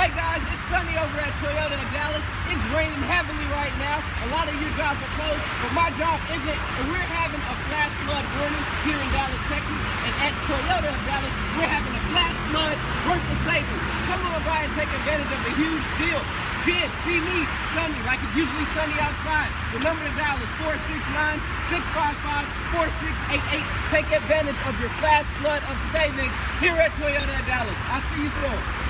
Hey guys, it's sunny over at Toyota of Dallas. It's raining heavily right now. A lot of your jobs are closed, but my job isn't. And we're having a flash flood warning here in Dallas, Texas. And at Toyota of Dallas, we're having a flash flood worth of savings. Come on by and take advantage of a huge deal. Kids, see me sunny, like it's usually sunny outside. The number to dial is 469-655-4688. Take advantage of your flash flood of savings here at Toyota of Dallas. I'll see you soon.